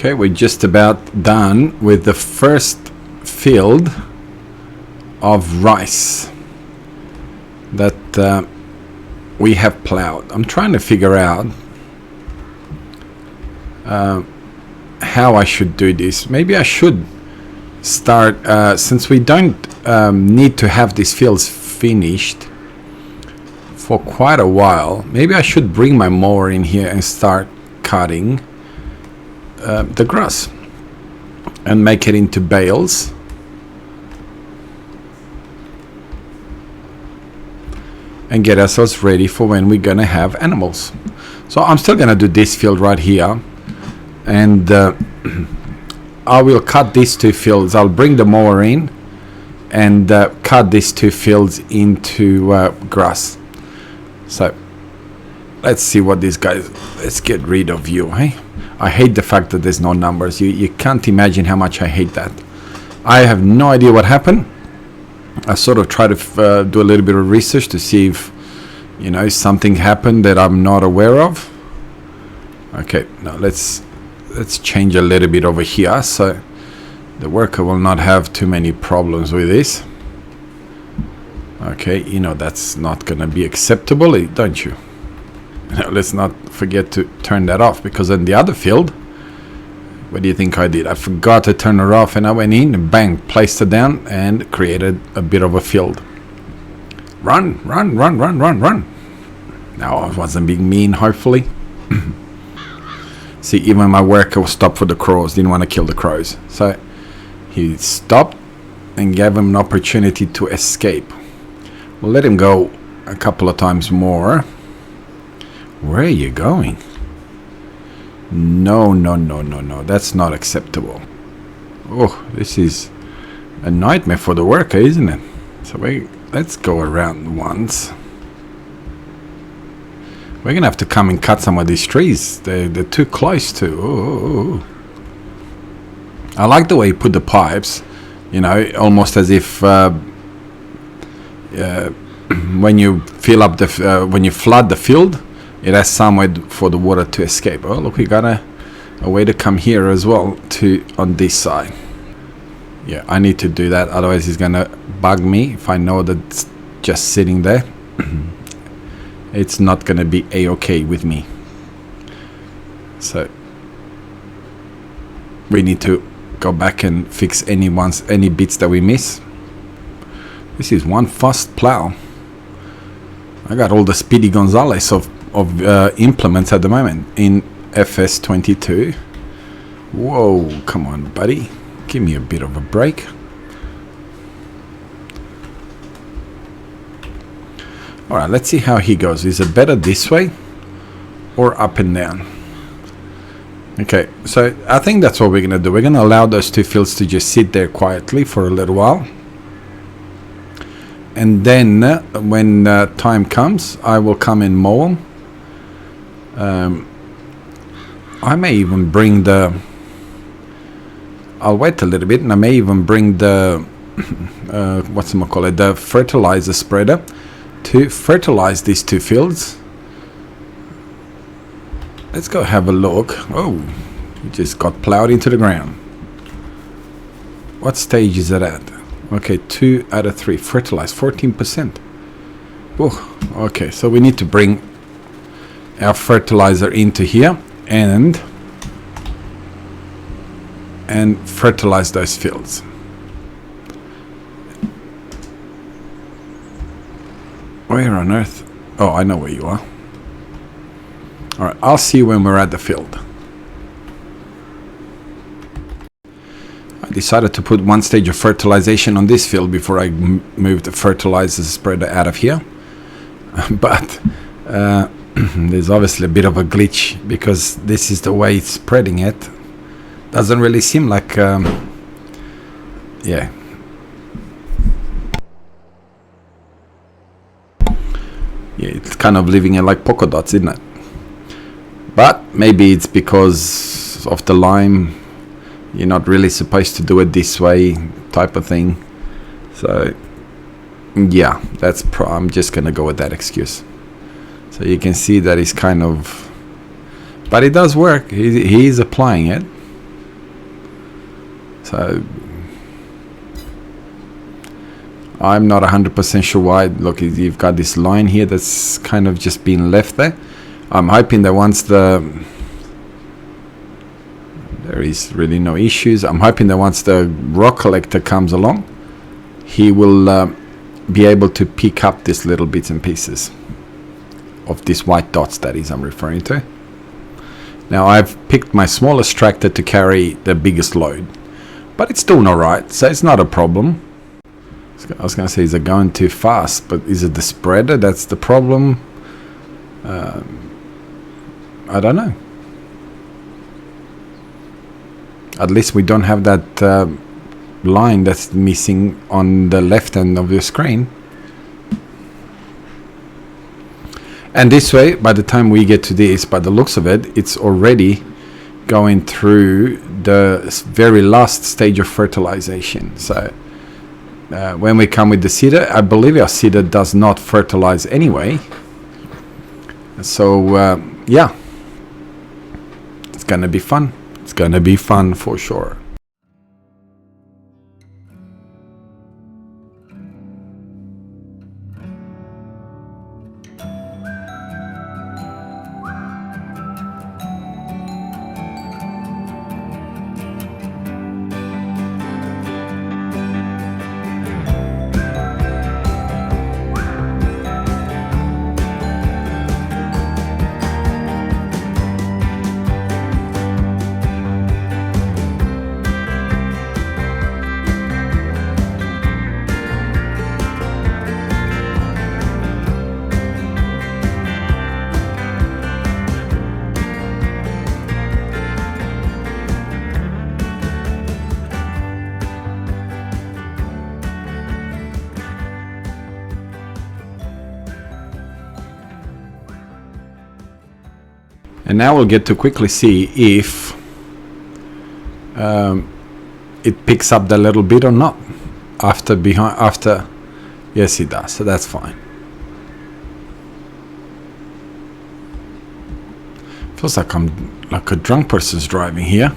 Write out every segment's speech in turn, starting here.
Okay, we're just about done with the first field of rice that we have plowed. I'm trying to figure out how I should do this. Maybe I should start, since we don't need to have these fields finished for quite a while, maybe I should bring my mower in here and start cutting the grass and make it into bales. And get ourselves ready for when we're gonna have animals. So I'm still gonna do this field right here, and I will cut these two fields. I'll bring the mower in and cut these two fields into grass. So let's see what these guys. Let's get rid of you, hey? I hate the fact that there's no numbers. You can't imagine how much I hate that. I have no idea what happened. I sort of try to do a little bit of research to see if, you know, something happened that I'm not aware of. Okay, now let's change a little bit over here so the worker will not have too many problems with this. Okay, you know that's not gonna be acceptable, don't you? Now, let's not forget to turn that off, because in the other field, what do you think I did? I forgot to turn it off, and I went in and bang, placed it down and created a bit of a field. Run, run, run, run, run, run. Now I wasn't being mean, hopefully. See, even my worker stopped for the crows, didn't want to kill the crows. So he stopped and gave him an opportunity to escape. We'll let him go a couple of times more. Where are you going? No, no, no, no, no. That's not acceptable. Oh, this is a nightmare for the worker, isn't it? So let's go around once. We're going to have to come and cut some of these trees. They're too close to... Oh. I like the way you put the pipes, you know, almost as if when you fill up the... when you flood the field, it has somewhere for the water to escape. Oh, look, we got a way to come here as well on this side. Yeah, I need to do that. Otherwise, he's going to bug me if I know that it's just sitting there. It's not going to be a-okay with me. So we need to go back and fix any bits that we miss. This is one fast plow. I got all the Speedy Gonzales of implements at the moment in FS22. Whoa, come on, buddy. Give me a bit of a break. Alright, let's see how he goes. Is it better this way or up and down? Okay, so I think that's what we're going to do. We're going to allow those two fields to just sit there quietly for a little while. And then when time comes, I will come and mow them. I may even bring the... I'll wait a little bit, and I may even bring the... whatchamacallit, the fertilizer spreader to fertilize these two fields. Let's go have a look. Oh, it just got plowed into the ground. What stage is it at? Okay, 2 out of 3. Fertilized, 14%. Oh, okay, so we need to bring our fertilizer into here and fertilize those fields. Where on earth? Oh, I know where you are. Alright, I'll see you when we're at the field. I decided to put one stage of fertilization on this field before I moved the fertilizer spreader out of here. But there's obviously a bit of a glitch because this is the way it's spreading it. Doesn't really seem like... yeah. Yeah, it's kind of leaving it like polka dots, isn't it? But maybe it's because of the lime. You're not really supposed to do it this way, type of thing. So yeah, I'm just gonna go with that excuse. So you can see that it's kind of, but it does work. He is applying it. So I'm not 100% sure why. Look, you've got this line here that's kind of just been left there. I'm hoping that once there is really no issues. I'm hoping that once the rock collector comes along, he will be able to pick up these little bits and pieces of these white dots, that is, I'm referring to. Now I've picked my smallest tractor to carry the biggest load, but it's doing alright, so it's not a problem. I was going to say, is it going too fast? But is it the spreader that's the problem? I don't know. At least we don't have that line that's missing on the left end of your screen. And this way, by the time we get to this, by the looks of it, it's already going through the very last stage of fertilization. So when we come with the seeder, I believe our seeder does not fertilize anyway. So yeah, it's gonna be fun. It's gonna be fun for sure. And now we'll get to quickly see if it picks up the little bit or not. After, yes, it does. So that's fine. Feels like I'm like a drunk person's driving here.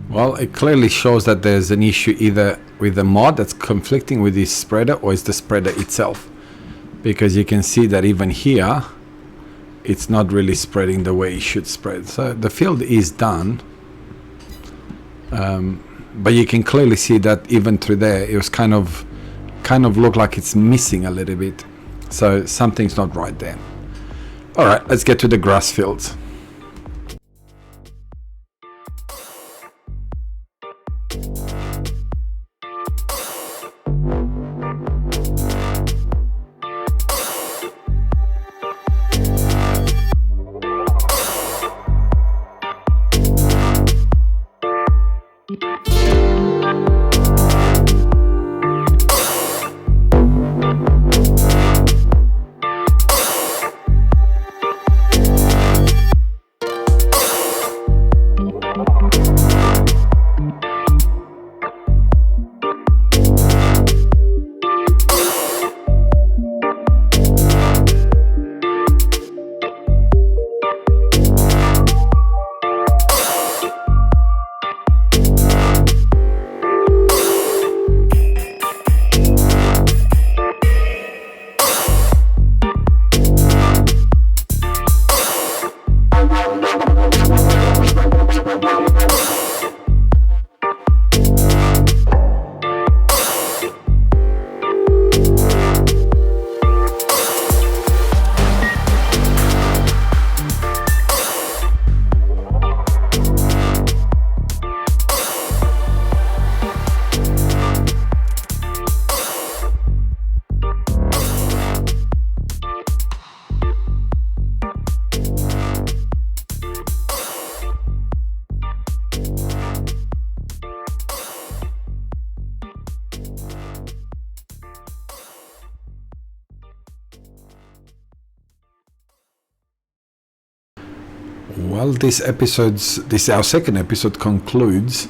Well, it clearly shows that there's an issue either with the mod that's conflicting with this spreader, or it's the spreader itself. Because you can see that even here, it's not really spreading the way it should spread. So the field is done. But you can clearly see that even through there, it was kind of looked like it's missing a little bit. So something's not right there. All right, let's get to the grass fields. Well, this our second episode concludes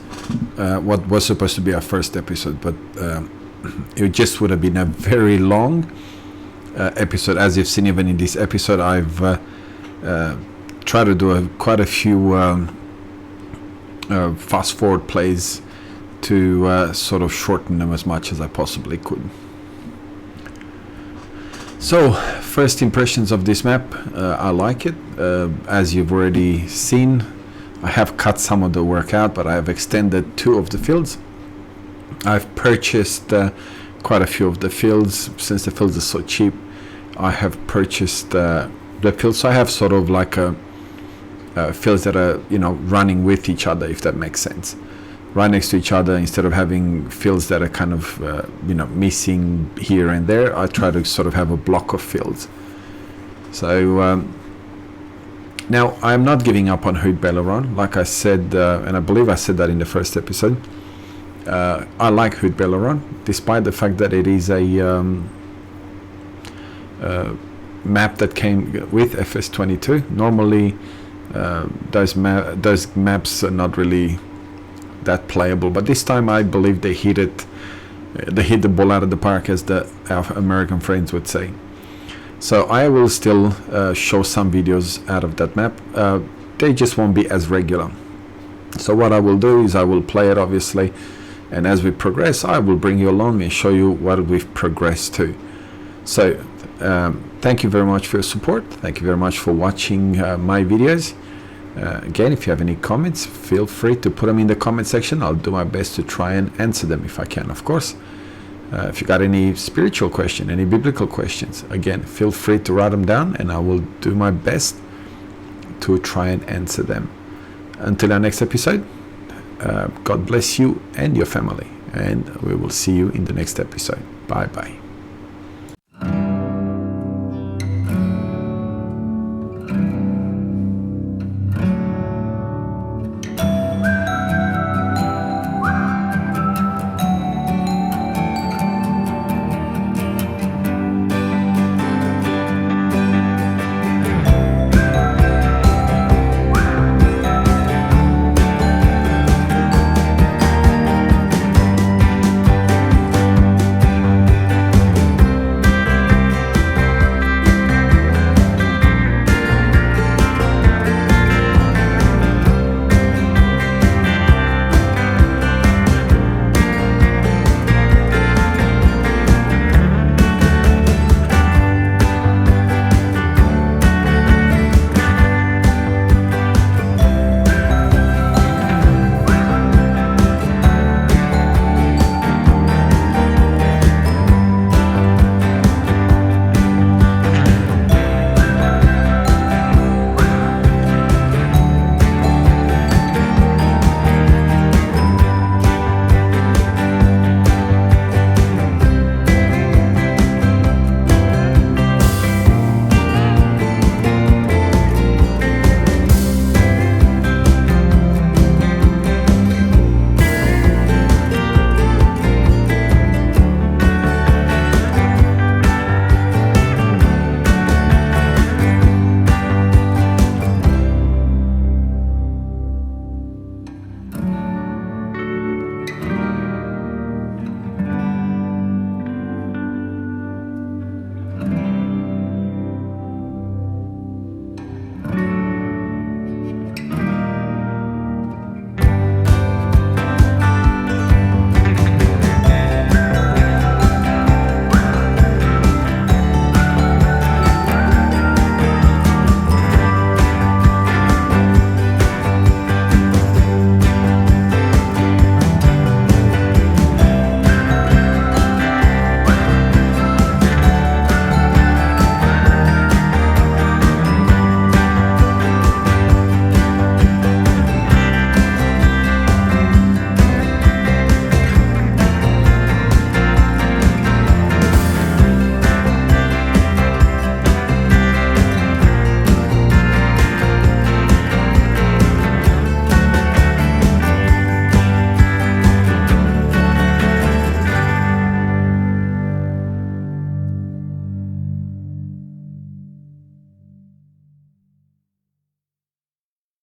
what was supposed to be our first episode, but it just would have been a very long episode. As you've seen, even in this episode, I've tried to do quite a few fast forward plays to sort of shorten them as much as I possibly could. So, first impressions of this map, I like it. As you've already seen, I have cut some of the work out, but I have extended 2 of the fields. I've purchased quite a few of the fields. Since the fields are so cheap, I have purchased the fields. So I have sort of like fields that are, running with each other, if that makes sense. Right next to each other, instead of having fields that are kind of missing here and there, I try to sort of have a block of fields. So now I'm not giving up on Huit Belleron, like I said, and I believe I said that in the first episode. I like Huit Belleron, despite the fact that it is a map that came with FS22. Normally those maps are not really that playable, but this time I believe they hit the ball out of the park, as our American friends would say. So I will still show some videos out of that map. They just won't be as regular. So what I will do is I will play it, obviously, and as we progress I will bring you along and show you what we've progressed to. So thank you very much for your support. Thank you very much for watching my videos. Again, if you have any comments, feel free to put them in the comment section. I'll do my best to try and answer them if I can, of course. If you got any spiritual question, any biblical questions, again, feel free to write them down and I will do my best to try and answer them. Until our next episode, God bless you and your family, and we will see you in the next episode. Bye bye.